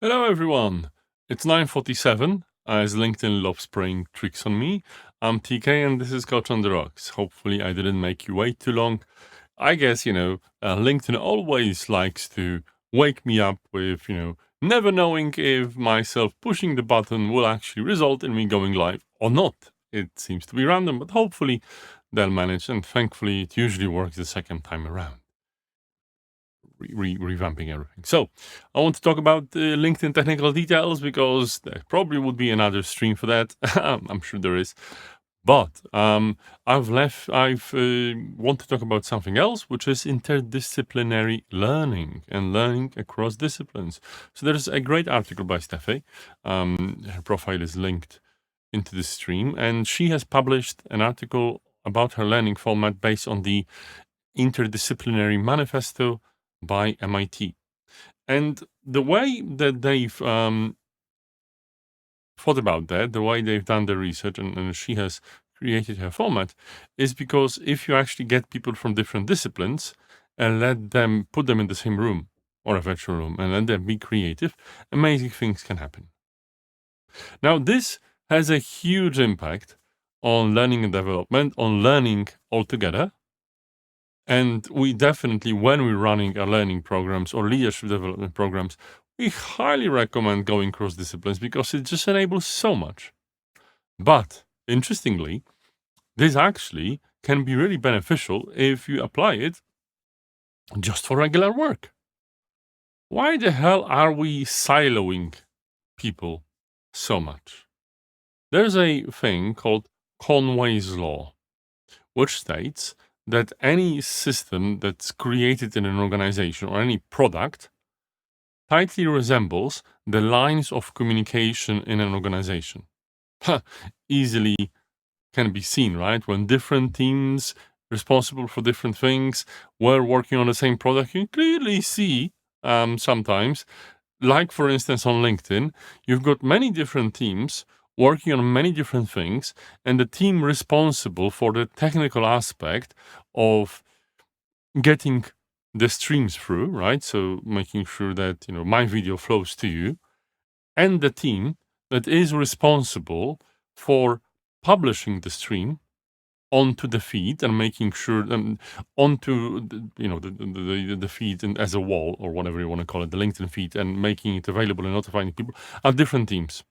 Hello everyone, it's 9:47 as LinkedIn loves playing tricks on me. I'm TK and this is Coach on the Rocks. Hopefully I didn't make you wait too long. I guess, LinkedIn always likes to wake me up with, never knowing if myself pushing the button will actually result in me going live or not. It seems to be random, but hopefully they'll manage, and thankfully it usually works the second time around. Revamping everything. So I want to talk about LinkedIn technical details because there probably would be another stream for that. I'm sure there is. But I want to talk about something else, which is interdisciplinary learning and learning across disciplines. So there's a great article by Stefy. Her profile is linked into the stream, and she has published an article about her learning format based on the Interdisciplinary Manifesto by MIT. And the way that they've thought about that, the way they've done the research, and she has created her format, is because if you actually get people from different disciplines and put them in the same room or a virtual room and let them be creative, amazing things can happen. Now, this has a huge impact on learning and development, on learning altogether. And we definitely, when we're running our learning programs or leadership development programs, we highly recommend going cross disciplines because it just enables so much. But interestingly, this actually can be really beneficial if you apply it just for regular work. Why the hell are we siloing people so much? There's a thing called Conway's Law, which states that any system that's created in an organization or any product tightly resembles the lines of communication in an organization. Easily can be seen, right? When different teams responsible for different things were working on the same product, you clearly see sometimes, like for instance on LinkedIn, you've got many different teams working on many different things, and the team responsible for the technical aspect of getting the streams through, right? So making sure that, my video flows to you, and the team that is responsible for publishing the stream onto the feed and making sure onto the feed and as a wall or whatever you want to call it, the LinkedIn feed, and making it available and notifying people are different teams.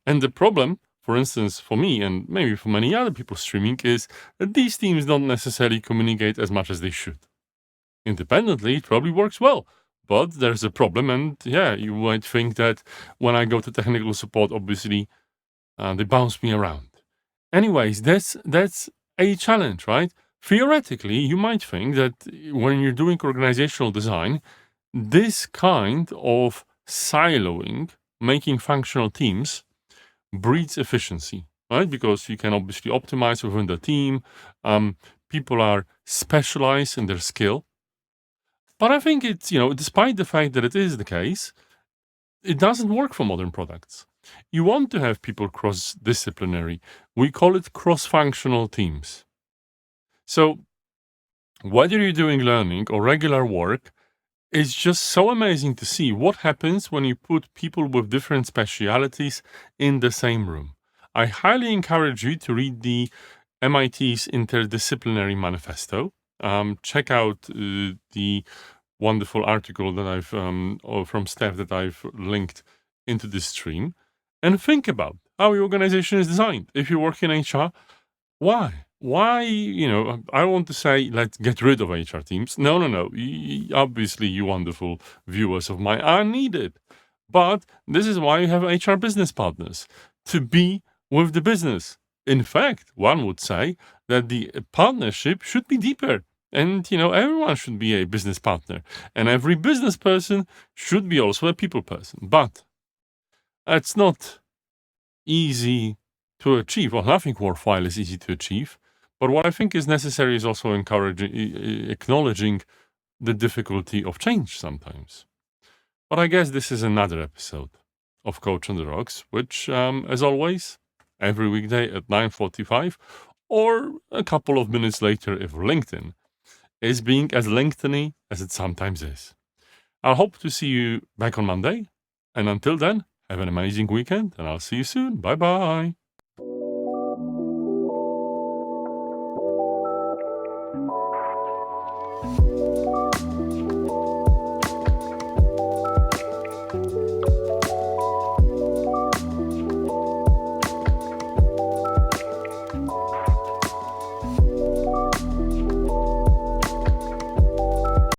And the problem, for instance, for me and maybe for many other people streaming, is that these teams don't necessarily communicate as much as they should. Independently, it probably works well, but there's a problem. And yeah, you might think that when I go to technical support, obviously they bounce me around. Anyways, that's a challenge, right? Theoretically, you might think that when you're doing organizational design, this kind of siloing, making functional teams, breeds efficiency, right? Because you can obviously optimize within the team. People are specialized in their skill. But I think it's, despite the fact that it is the case, it doesn't work for modern products. You want to have people cross-disciplinary. We call it cross-functional teams. So whether you're doing learning or regular work, it's just so amazing to see what happens when you put people with different specialities in the same room. I highly encourage you to read the MIT's Interdisciplinary Manifesto. Check out the wonderful article that I've from Steph that I've linked into this stream, and think about how your organization is designed. If you work in HR, why? Why, I want to say, let's get rid of HR teams. No. Obviously, you wonderful viewers of mine are needed. But this is why you have HR business partners, to be with the business. In fact, one would say that the partnership should be deeper. And, everyone should be a business partner. And every business person should be also a people person. But it's not easy to achieve. Well, nothing worthwhile is easy to achieve. But what I think is necessary is also acknowledging the difficulty of change sometimes. But I guess this is another episode of Coach on the Rocks, which, as always, every weekday at 9:45 or a couple of minutes later if LinkedIn is being as LinkedIn-y as it sometimes is. I hope to see you back on Monday. And until then, have an amazing weekend, and I'll see you soon. Bye bye.